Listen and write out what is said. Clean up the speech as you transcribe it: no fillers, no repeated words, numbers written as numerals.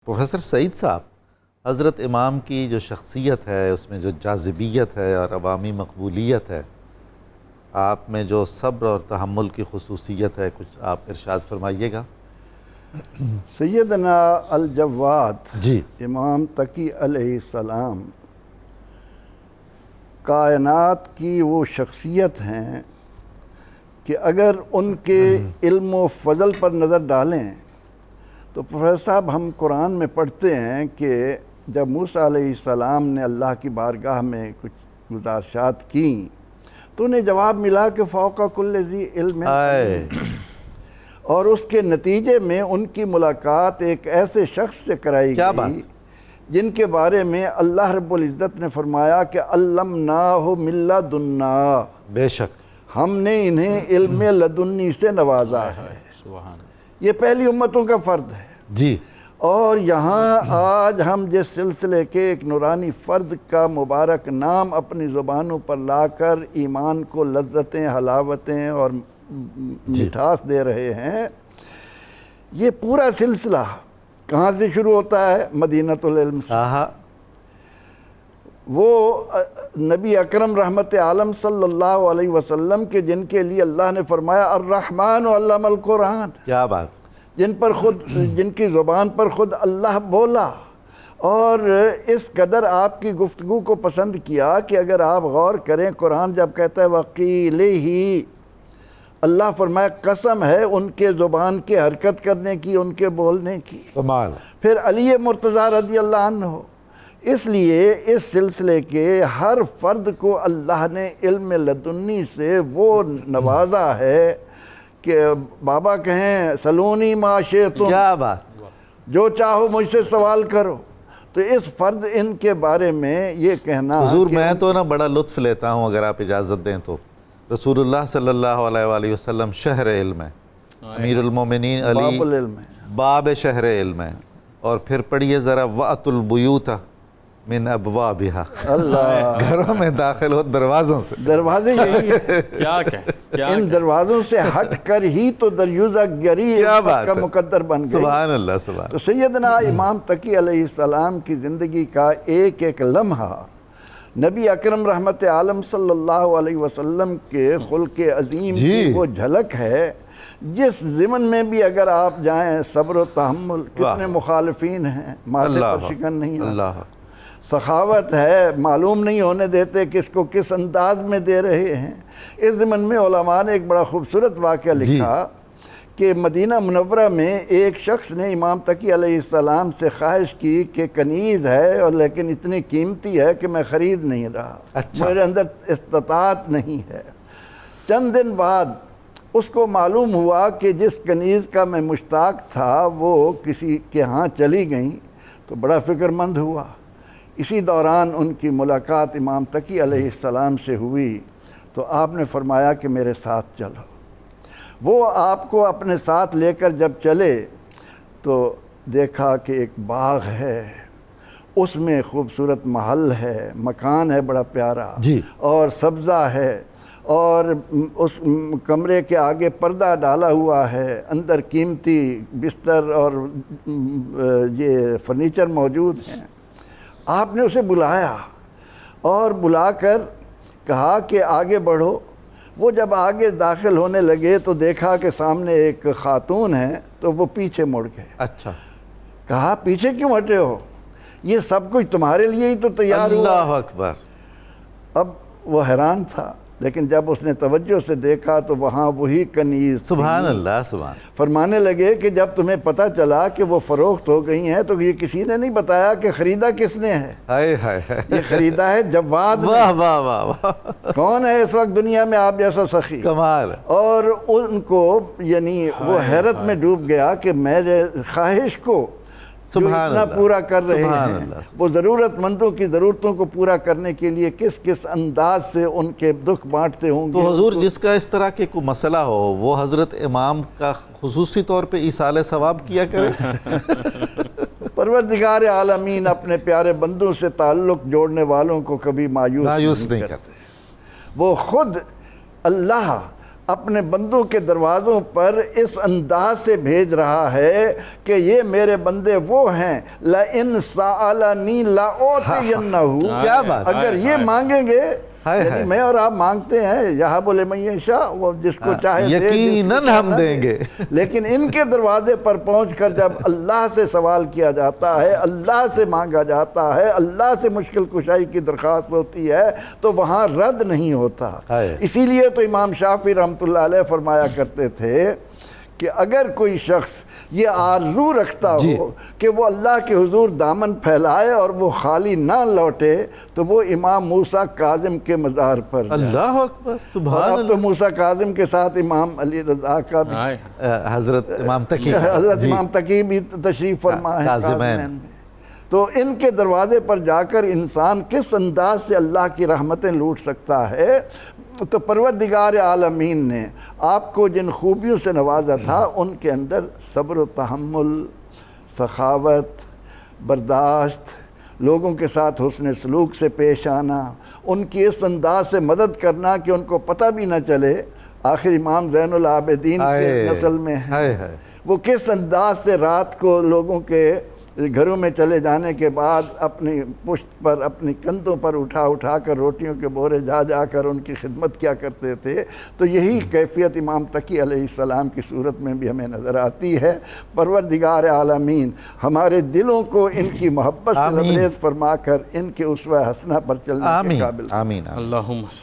Professor سعید صاحب، حضرت امام کی جو شخصیت ہے اس میں جو جاذبیت ہے اور عوامی مقبولیت ہے، آپ میں جو صبر اور تحمل کی خصوصیت ہے، کچھ آپ ارشاد فرمائیے گا۔ سیدنا الجواد جی، امام تقی علیہ السلام کائنات کی وہ شخصیت ہیں کہ اگر ان کے علم و فضل پر نظر ڈالیں تو پروفیسر صاحب ہم قرآن میں پڑھتے ہیں کہ جب موسیٰ علیہ السلام نے اللہ کی بارگاہ میں کچھ گزارشات کیں تو انہیں جواب ملا کہ فوق کل ذی علم اور اس کے نتیجے میں ان کی ملاقات ایک ایسے شخص سے کرائی گئی جن کے بارے میں اللہ رب العزت نے فرمایا کہ علمناہ من لدنا، بے شک ہم نے انہیں علم لدنی سے نوازا ہے۔ یہ پہلی امتوں کا فرد ہے جی، اور یہاں آج ہم جس سلسلے کے ایک نورانی فرد کا مبارک نام اپنی زبانوں پر لا کر ایمان کو لذتیں، حلاوتیں اور مٹھاس دے رہے ہیں، یہ پورا سلسلہ کہاں سے شروع ہوتا ہے؟ مدینۃ العلم سے۔ وہ نبی اکرم رحمت عالم صلی اللہ علیہ وسلم کے جن کے لیے اللہ نے فرمایا الرحمن علم القرآن، کیا بات، جن کی زبان پر خود اللہ بولا اور اس قدر آپ کی گفتگو کو پسند کیا کہ اگر آپ غور کریں قرآن جب کہتا ہے وَقِيلِهِ، اللہ فرمایا قسم ہے ان کے زبان کے حرکت کرنے کی، ان کے بولنے کی۔ کمال۔ پھر علی مرتضیٰ رضی اللہ عنہ، اس لیے اس سلسلے کے ہر فرد کو اللہ نے علم لدنی سے وہ نوازا ہے کہ بابا کہیں سلونی ما شئتم، کیا بات، جو چاہو مجھ سے سوال کرو۔ تو اس فرد ان کے بارے میں یہ کہنا حضور کہ میں تو نا بڑا لطف لیتا ہوں، اگر آپ اجازت دیں تو۔ رسول اللہ صلی اللہ علیہ وآلہ وسلم شہر علم ہے، امیر المومنین علی باب العلم ہے، باب شہر علم ہے، اور پھر پڑھیے ذرا وَأْتُوا الْبُيُوتَ مِنْ أَبْوَابِهَا، اللہ گھروں میں داخل ہو دروازوں سے۔ دروازے یہی ہیں، کیا ان دروازوں سے ہٹ کر ہی تو دریوزہ گری کیا بات کا ہے، مقدر بن گئی۔ سبحان اللہ، سبحان تو سیدنا امام تقی علیہ السلام کی زندگی کا ایک ایک لمحہ نبی اکرم رحمت عالم صلی اللہ علیہ وسلم کے خلق عظیم کی وہ جھلک ہے جس ضمن میں بھی اگر آپ جائیں صبر و تحمل، کتنے مخالفین ہیں، ماتھے پر شکن نہیں اللہ، سخاوت ہے، معلوم نہیں ہونے دیتے کس کو کس انداز میں دے رہے ہیں۔ اس ضمن میں علماء نے ایک بڑا خوبصورت واقعہ لکھا کہ مدینہ منورہ میں ایک شخص نے امام تقی علیہ السلام سے خواہش کی کہ کنیز ہے اور لیکن اتنی قیمتی ہے کہ میں خرید نہیں رہا، میرے اندر استطاعت نہیں ہے۔ چند دن بعد اس کو معلوم ہوا کہ جس کنیز کا میں مشتاق تھا وہ کسی کے ہاں چلی گئیں، تو بڑا فکر مند ہوا۔ اسی دوران ان کی ملاقات امام تقی علیہ السلام سے ہوئی تو آپ نے فرمایا کہ میرے ساتھ چلو۔ وہ آپ کو اپنے ساتھ لے کر جب چلے تو دیکھا کہ ایک باغ ہے، اس میں خوبصورت محل ہے، مکان ہے بڑا پیارا اور سبزہ ہے، اور اس کمرے کے آگے پردہ ڈالا ہوا ہے، اندر قیمتی بستر اور یہ فرنیچر موجود ہیں۔ آپ نے اسے بلایا اور بلا کر کہا کہ آگے بڑھو۔ وہ جب آگے داخل ہونے لگے تو دیکھا کہ سامنے ایک خاتون ہے، تو وہ پیچھے مڑ گئے۔ اچھا، کہا پیچھے کیوں ہٹے ہو؟ یہ سب کچھ تمہارے لیے ہی تو تیار ہوا۔ اللہ اکبر۔ اب وہ حیران تھا، لیکن جب اس نے توجہ سے دیکھا تو وہاں وہی کنیز تھی۔ سبحان اللہ، سبحان۔ فرمانے لگے کہ جب تمہیں پتہ چلا کہ وہ فروخت ہو گئی ہیں تو یہ کسی نے نہیں بتایا کہ خریدا کس نے ہے؟ ہائے ہائے، یہ خریدا ہے جواد نے۔ واہ واہ واہ واہ، کون ہے اس وقت دنیا میں آپ جیسا سخی؟ کمال۔ اور ان کو یعنی وہ حیرت میں ڈوب گیا کہ میرے خواہش کو جو اتنا پورا کر رہے ہیں، وہ ضرورت مندوں کی ضرورتوں کو پورا کرنے کے لیے کس کس انداز سے ان کے دکھ بانٹتے ہوں گے۔ تو حضور جس کا اس طرح کے کوئی مسئلہ ہو وہ حضرت امام کا خصوصی طور پہ ایصال ثواب کیا کرے۔ پروردگار عالمین اپنے پیارے بندوں سے تعلق جوڑنے والوں کو کبھی مایوس نہیں کرتے۔ وہ خود اللہ اپنے بندوں کے دروازوں پر اس انداز سے بھیج رہا ہے کہ یہ میرے بندے وہ ہیں لَإِن سَأَلَنِي لَأُعْطِيَنَّهُ، کیا بات، اگر یہ مانگیں گے، ہائے یعنی میں اور آپ مانگتے ہیں یَهَبُ لِمَن یَشَاءُ، وہ جس کو چاہے دے، یقیناً ہم دیں گے، لیکن ان کے دروازے پر پہنچ کر جب اللہ سے سوال کیا جاتا ہے، اللہ سے مانگا جاتا ہے، اللہ سے مشکل کشائی کی درخواست ہوتی ہے، تو وہاں رد نہیں ہوتا۔ اسی لیے تو امام شافعی رحمۃ اللہ علیہ فرمایا کرتے تھے کہ اگر کوئی شخص یہ آرزو رکھتا ہو کہ وہ اللہ کے حضور دامن پھیلائے اور وہ خالی نہ لوٹے، تو وہ امام موسیٰ کاظم کے مزار پر جائے۔ اللہ اکبر، سبحان اب تو موسیٰ کاظم کے ساتھ امام علی رضا کا بھی، حضرت امام تقی، حضرت امام تقی بھی تشریف فرما ہے کاظمین میں۔ تو ان کے دروازے پر جا کر انسان کس انداز سے اللہ کی رحمتیں لوٹ سکتا ہے؟ تو پروردگار عالمین نے آپ کو جن خوبیوں سے نوازا تھا، ان کے اندر صبر و تحمل، سخاوت، برداشت، لوگوں کے ساتھ حسن سلوک سے پیش آنا، ان کی اس انداز سے مدد کرنا کہ ان کو پتہ بھی نہ چلے آخر امام زین العابدین کے نسل میں ہیں، وہ کس انداز سے رات کو لوگوں کے گھروں میں چلے جانے کے بعد اپنی پشت پر، اپنی کندھوں پر اٹھا کر روٹیوں کے بورے جا کر ان کی خدمت کیا کرتے تھے۔ تو یہی کیفیت امام تقی علیہ السلام کی صورت میں بھی ہمیں نظر آتی ہے۔ پروردگار عالمین ہمارے دلوں کو ان کی محبت سے لبریز فرما کر ان کے اسوہ حسنہ پر چلنے کے قابل۔ آمین، آمین۔ اللہم